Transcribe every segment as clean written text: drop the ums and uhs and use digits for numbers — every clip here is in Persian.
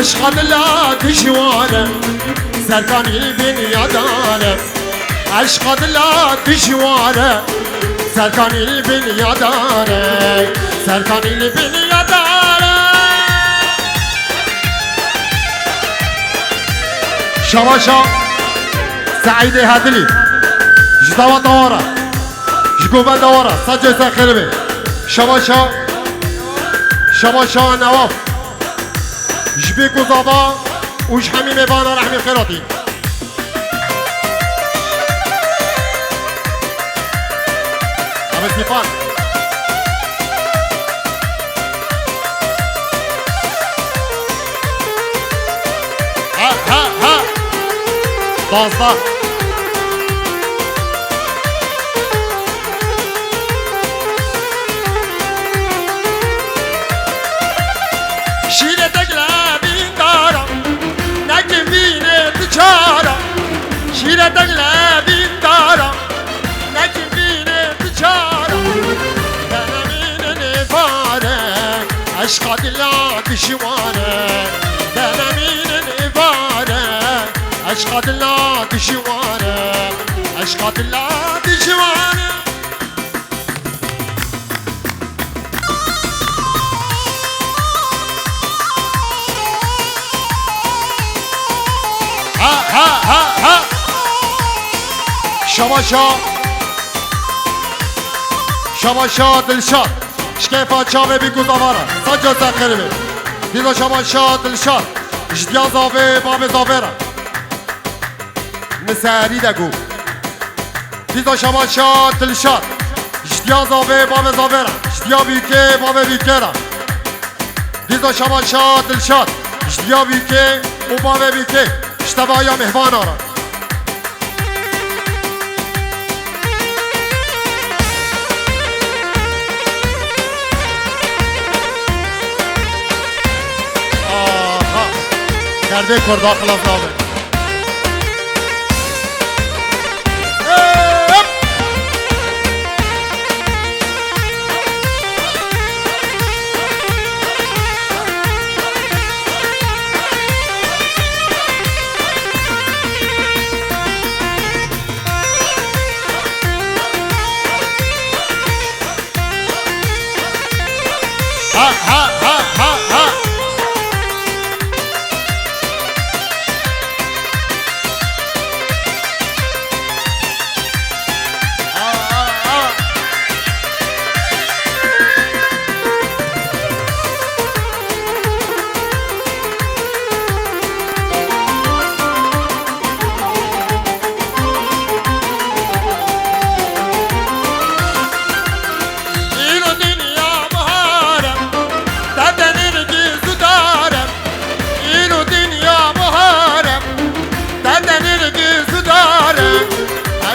عشق دلا دشواره سرکانی البنیا داره عشق دلا دشواره سرکانی البنیا داره سرکانی البنیا داره شواشا سعيد هادلي جدوا دوارة جقوبة دوارة سجل سخربي شواشا شواشا نواف جبيكو زابا وش حميمي بانا رحمي خيراتي أبا ستيفان ها Fazla. Şire tekle bin dara, ne kim bine tıçara. Şire tekle bin dara, ne kim bine tıçara. Denemine ne fare, aşka dilla düşmane. Denemine ne fare. عشق دلا دشواره عشق دلا دشواره ها شباشا دلشاد شكيفا چاوه بي گزاواره سجا سخربه دیدو شباشا دلشاد جدیا زاوه باب زاوره نساری دگو دیزا شباشا دلشاد جدیا زاوه باب زاوره جدیا بیکه باب بیکره دیزا شباشا دلشاد جدیا بیکه و باب بیکه اشتبایا مهمان آره آها کرده کرده خلاف نامه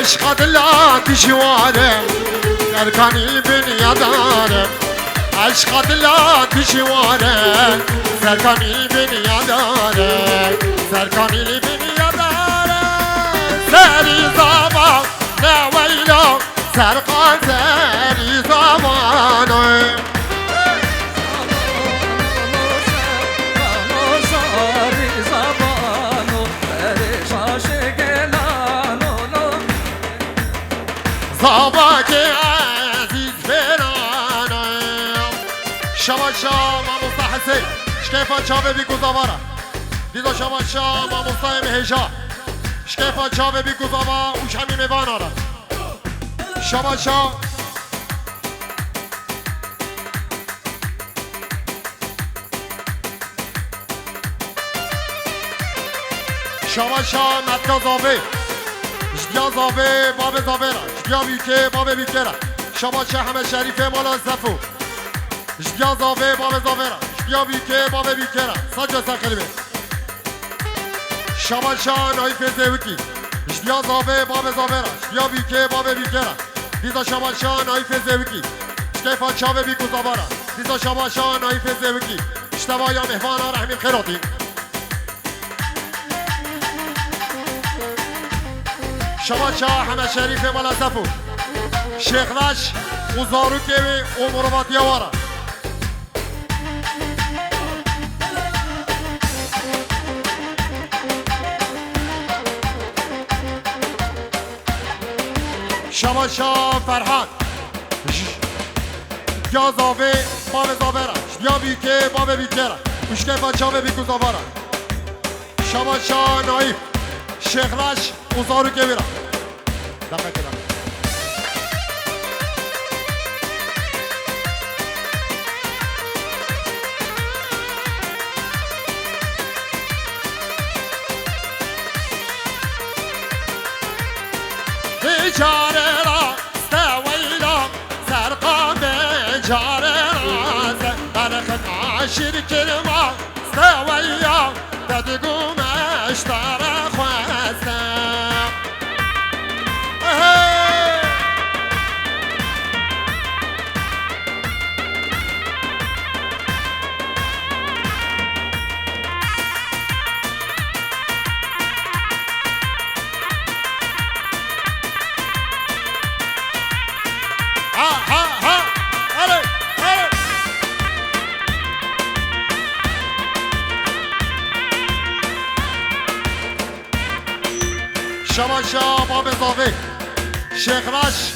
عشق دلا دشواره سرکانی البنیا داره عشق دلا دشواره سرکانی البنیا داره سرکانی البنیا داره سری زمان نه ویلا سرقان سری زمانه زابا که عزیز برانم شباشا ماموستا حسین شکیفا چاوه بی گزاواره دیدو شباشا ماموستا مهجا شکیفا چاوه بی گزاوه اوش همی میوان آره شباشا شباشا مدکا زاوه جدیا زاوه باب زاوه جدیا بیکه باب بیکره شباشا همه شریفه مالا زفو جدیا زاوه باب زاوه جدیا بیکه باب بیکره سجا سخریبه شباشا نایف زوکی جدیا زاوه باب زاوه جدیا بیکه باب بیکره دیزا شباشا نایف زوکی شکیفا چاوه بیکو زاواره دیزا شباشا نایف زوکی اشتبایا مهوانا رحمی خیراتی شباشا همه شریف مالا زفو شیخ رش و زاروکی و مروباتی واره شباشا فرحان یا زاوه باب زاوره یا بیکه باب بیکره مشکل بچه به بیکو زاوره شباشا نایب شیخرش اوزارو که بیره دقیقه که دقیقه جاره را استویلا سرقام جاره را برخت عشر کلمه استویا ددگوم اشتر خواستم شباشا باب اضافه شیخرش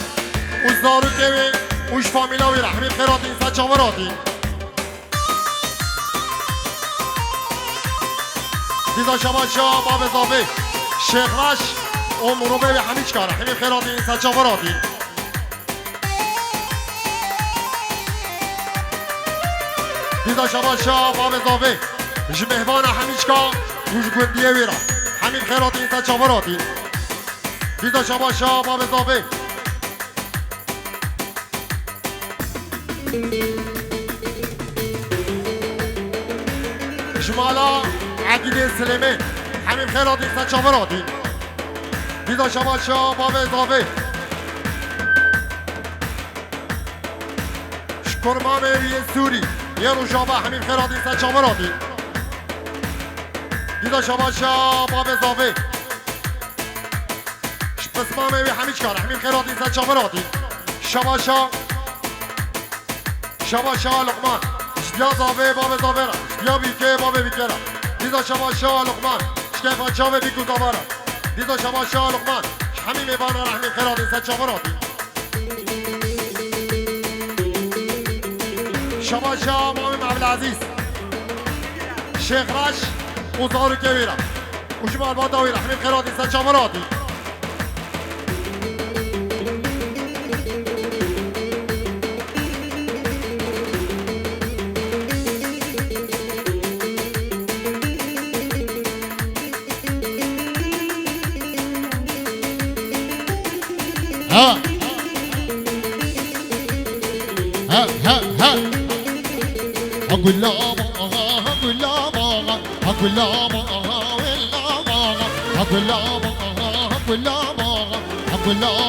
اوزدارو که اوش فامیلاوی رحمی خیراتی انسان چاوراتی دیزا شباشا باب اضافه شیخرش امرو به همیچ کار رحمی خیراتی انسان چاوراتی دیزا شباشا باب اضافه جمهوان همیچ کار اوش گندیه ویرا همین خیراتی انسان چاوراتی دیزا شباشا باب اضافه شمالا عقیده سلیمه همین خیراتی انسان چاوراتی دیزا شباشا باب اضافه شکرمان روی سوری یه روشابه همین خیراتی انسان چاوراتی دیزا شباشا باب اضافه بسمه میوی همیچ کاره همین خیراتی انسان چاوراتی شباشا لقمان اشتیا زاوه باب اضافه را اشتیا بیکه باب بیکه را دیزا شباشا لقمان اشتیا چاوه بیکو زاوه دیزا شباشا لقمان همین میوان را همین خیراتی انسان چاوراتی شباشا مامیم عبدالعزیز شیخرش اوزارو که ویرم اوشم البادا ویرم همین خیراتی انسان چاوراتی ها أقول لا أقول لا أقول لا أقول لا أقول لا أقول لا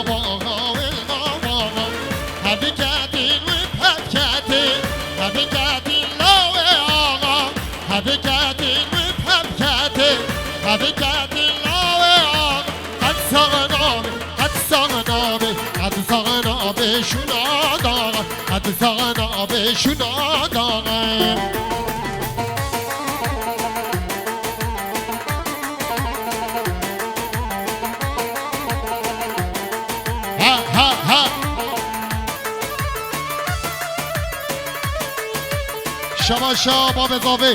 هذه كاتين وبهبكاتين هذه كاتين لا وياغا هذه كاتين وبهبكاتين هذه كاتين لا وياغا قد صغنامي قد صغنامي قد صغنامي شو ناداغا قد صغنامي شو ناداغا شباشا باب اضافه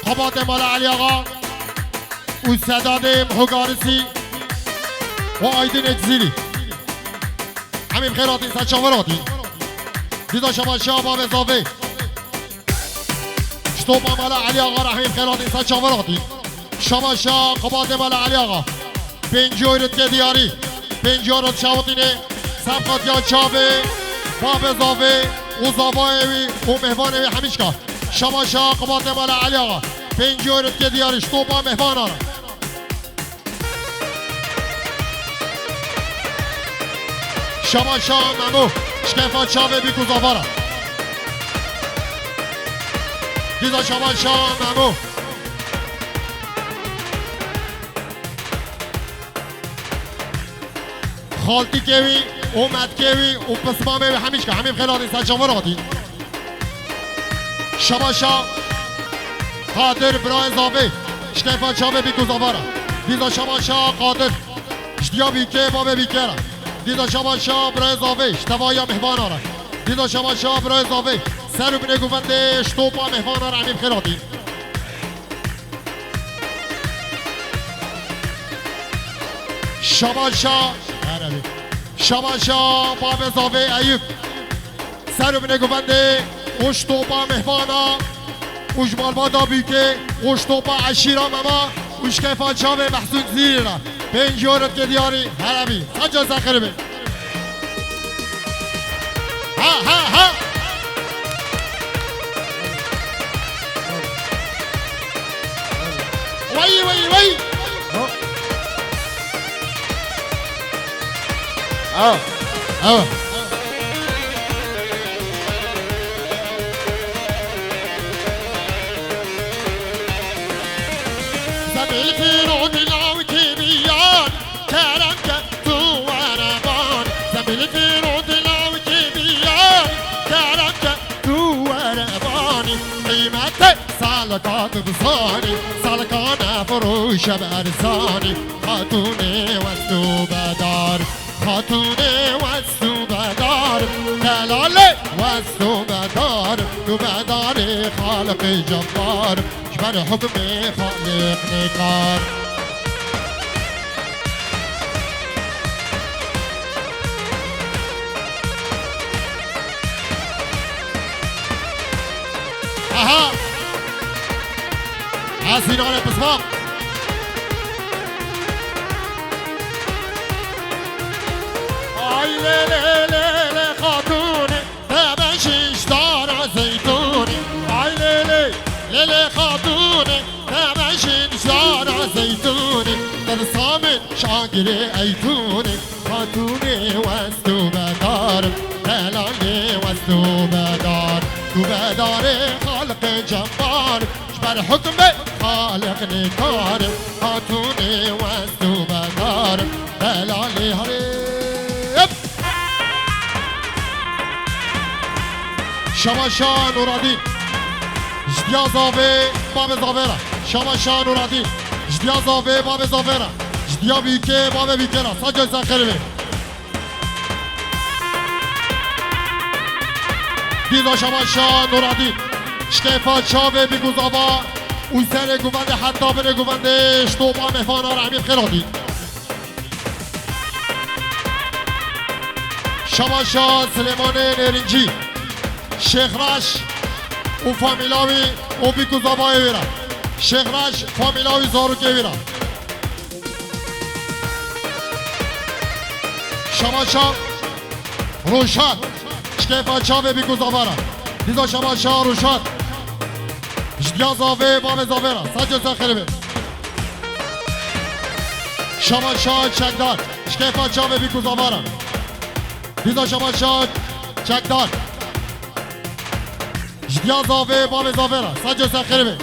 قباط مال علی آقا و سداد محقارسی و آیدین اجزیلی همین خیرات این سچاوراتی دیزا شباشا باب اضافه شطوب مال علی آقا رحمیم خیرات این سچاوراتی شباشا قباط مال علی آقا پنجویرت که دیاری پنجویرت شاوتینه سبقات یا چاوه باب اضافه وزابایوی و مهوانوی همیشکا شباشا قباط مال علی آقا پنجویرت که دیارش طوبا مهوان آره شباشا ممو شکفا چاوه بی کزاوارا دیزا شباشا ممو خالتی کهوی اومد کهوی و پسما میوی همیشکا همین خیلاتی سچاور آتی شباشا قادر برای زاوه شکفا چاوه بی کزاوارا دیزا شباشا قادر اشتیا بیکه بابه بیکره دیدا شما شا برای اضافه اشتوایا مهمان آره دیدا شما شا برای اضافه سر و بینه گوونده اشتوپا مهمان آره امیم خیراتی شما شا شما شا باب اضافه ایوب سر و بینه گوونده اشتوپا مهمان آره وجمال بادا بیکه اشتوپا عشیرا مما وش کیفان شاوه محسون زیره بین جورت که دیاری هرمی سجا زخره بین ها وی زميل في رود العوكي بيان كرمك تو وربان زميل في رود العوكي بيان كرمك تو ورباني قيمتك سالكات بصاني سالكان فروش بأرزاني خاتوني وستو بدار خاتوني وستو بدار دلالي وستو بدار تو بداري خالق جبار جبر حكمي خالق نقار اها عايزين على البصمة اي ليلي خاتوني تبشيش دار زيتوني اي ليلي خاتوني تبشيش دار زيتوني ترسامي شاقري ايتوني خاتوني وستو بدار هلالي وستو بدار تو بدار خالق جبار جبر حكمي خالق نكار خاتوني وستو بدار هلالي هريب شماشان ورادين جديا زاوي باب زاويرا شماشان ورادين جديا زاوي باب زاويرا جديا بيكي باب بيكيرا سجل سخربي دیدا شماشان نورادین شکیفا چاوه بیگوزاوا اوزر گوونده حتی بره گوونده اشتوبا مهمانا رحمید خیرادین شماشان سلیمان نرینجی شیخ رش او فامیلاوی او بیگوزاوا ایویرا شیخ رش فامیلاوی زاروک ایویرا شماشان روشن شکیفا چاوه بیگوزاوارا دیزا شما شا روشان جدیا زاوه بام زاویرا سجل سخربه شما شا چکدار شکیفا چاوه بیگوزاوارا دیزا شما شا چکدار جدیا زاوه بام زاویرا سجل سخربه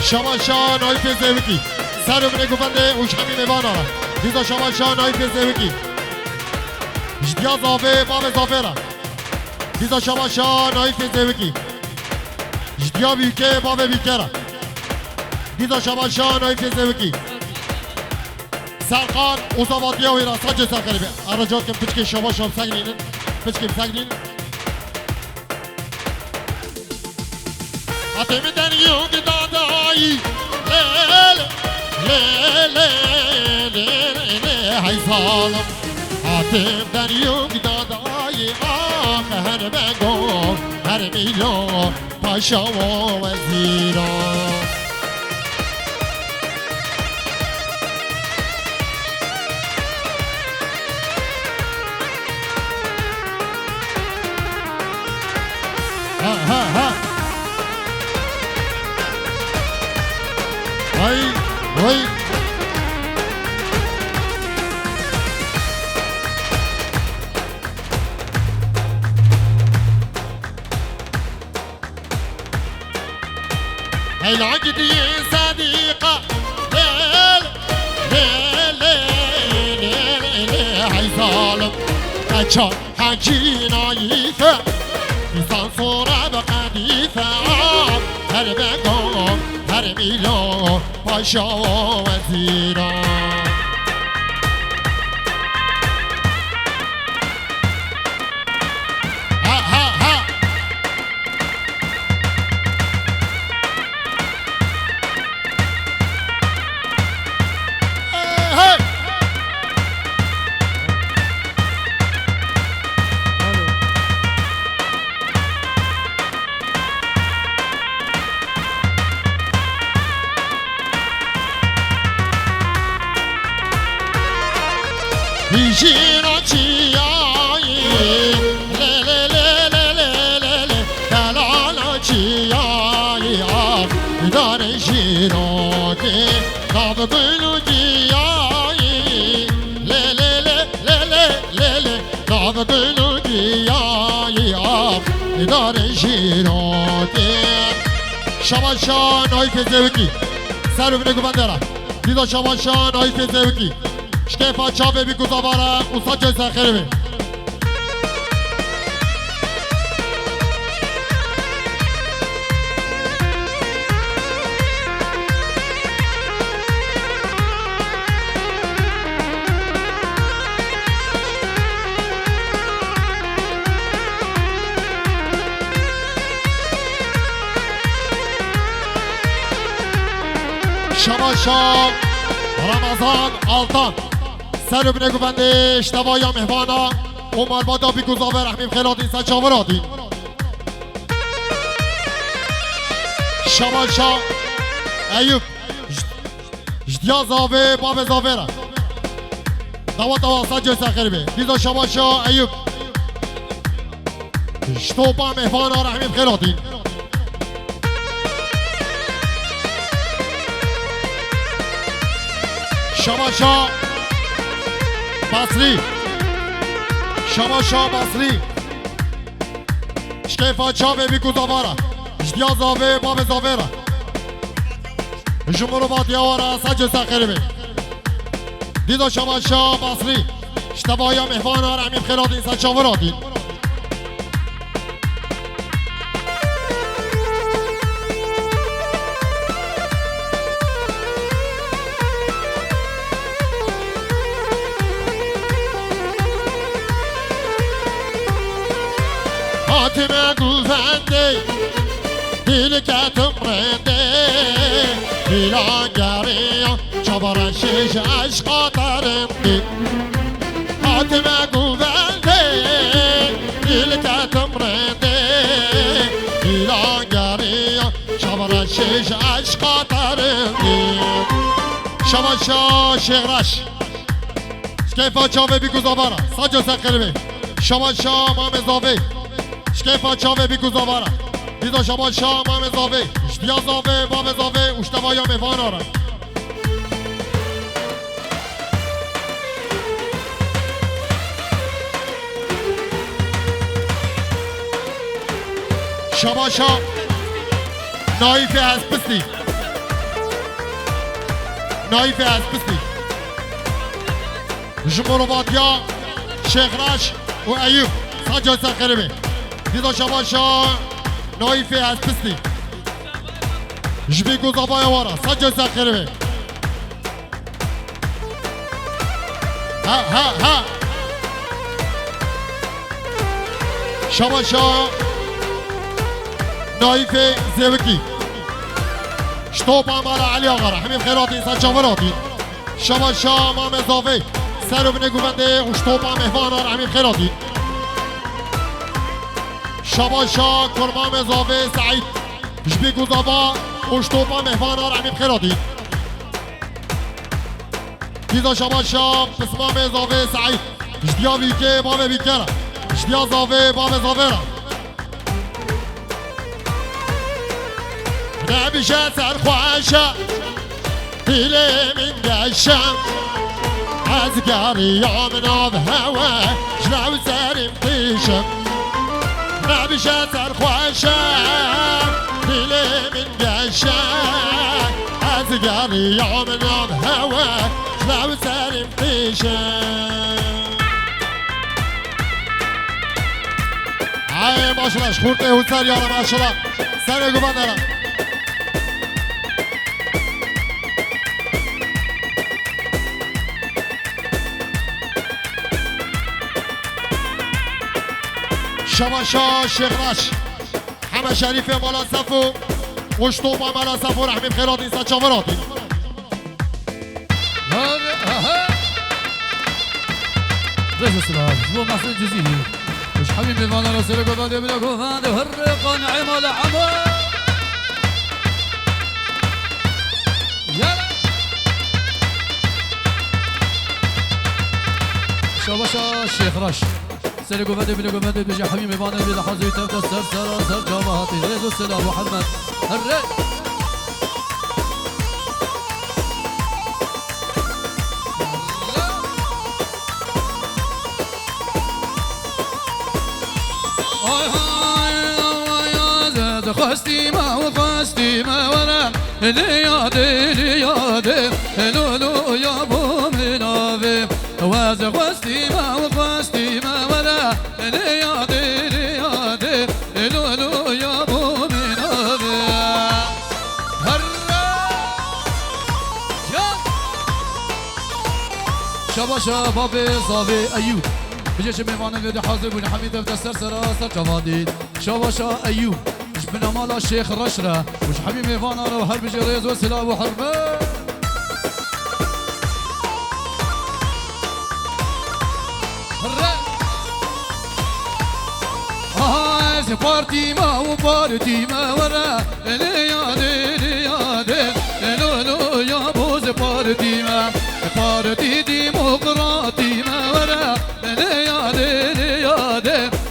شما شا نایف زیوکی سر بینه گفنده اوش همی میوان آرا دیزا شما شا نایف زیوکی جدیا زاوه بام زاویرا دیزا شما شا نایف زیوکی جدیا بیکه بام بیکرا دیزا شما شا نایف زیوکی سرقان اوزاواتیا ویرا سجل سخربه ارجات کم پچکه شما شام سگنینن پچکه سگنین حتمی دنیو که دادایی هاي ظالم حاتم دنيوك داداي هر بقو هر ميلو باشا ووزيرا ها هاي هاي العقد يا صديقة ليل ليل ليل ليل هاي ظالم كاتشا حاجينا يفا إنسان صورة بقديفة هر بقوم هر ميلو پاشا و وزیران ها ها ها هی بیشینا چیایی لی لی لی لی لی لی لی دلالا چیایی دار شیراتی ناب بلو جیایی لی لی لی لی لی لی لی ناب بلو جیایی دار شیراتی شباشان های فزوکی سر بینه گوبندرم دیدا شباشان های فزوکی شکیفا چاوه بی گزاواره اوسا جای سخیره بی شباشا رمضان آلتان سر بینه گوونده اشتبایا مهوانا عمر بادا بی گزاوه رحمیم خیلاتین سر چاوراتین شباشا ایوب جدیا زاوه باب زاوه را دوا سر جای سخیر بی دیزا شباشا ایوب اشتوبا مهوانا رحمیم خیلاتین شباشا بصری شباشا بصری شکیفا چاوه بی گزاواره جدیا زاوه باب زاوه را جمهور باتیا واره سج سخیره بی دیدا شباشا بصری اشتبایا مهوانا رحمیم خیلاتین سج چاوراتین حاتمه گوزنده دیل کتم رنده دیلانگریا چابارا شیش عشقا ترنده حاتمه گوزنده دیل کتم رنده دیلانگریا چابارا شیش عشقا ترنده شباشا شیغرش شکیفا چاوه بی گزاوارا ساجا سخیره بی شباشا مام زاوه شکیفا چاوه بی گزاواره دیدا شباشا مام زاوه اشتیا زاوه باب زاوه اشتبایا مهوان آره شباشا نایف از پستی نایف از پستی جمهورواتیا شیخراش و ایوب ساجا سخیره بی دیدا شباشا نایفی از پستی جبی گزاوای وارا سجا سخیره بی ها ها ها شباشا نایفی زیوکی شتوب امارا علی آقا را همین خیراتی سجا وراتی شباشا مام اضافه سر و بینه گوونده اشتوب مهوان را همین خیراتی شباشا کرمام اضافه سعید جبی گزاوا اشتوبا مهوانا رحمیم خیراتی دیزا شباشا پسمام اضافه سعید جدیا بیکه باب بیکره جدیا زاوه باب زاوه را نبیشه سرخوشه دیل من گشم از گریام ناب هوا جلو سرم پیشم نبیشه سرخوشم دیل من گشم از گریام ناب هوا جلو سرم پیشم ای ماشالله خورده حسر یارم ماشالله سر گوبان دارم شماشا شغلش همه شریف مالا صفو وشتو ما مالا صفو رحمي بخيرات إنسان شاوراتي رئيس السلام هو محسن جزيري وش حبيبي فانا رسولك وفادي بلك وفادي هرق نعيم العمر يلا شباشا الشيخ رش سلك وفادي بلك وفادي بجي حبيبي فانا بلك حظي تبدا سر سر سر جابهاتي رئيس السلام محمد هرق خستي ما وخستي ما ورا ليادي ليادي لولو يا بو منافي واز خستي ما وخستي ما ورا ليادي ليادي لولو يا بو منافي هرا يا شبا شبابي صافي ايوب بجيش ميوان بيدي حاضر بن حميد بتسر سراسر جوادين شباشا ايوب بنا مالا الشيخ رشرة وش حبيب ميفانا رو هر بجي ريز وسلام وحرمة هاي بارتي ما وبارتي ما ورا ليادي ليادي لولو يا بوز بارتي ما بارتي ديمقراطي ما ورا ليادي ليادي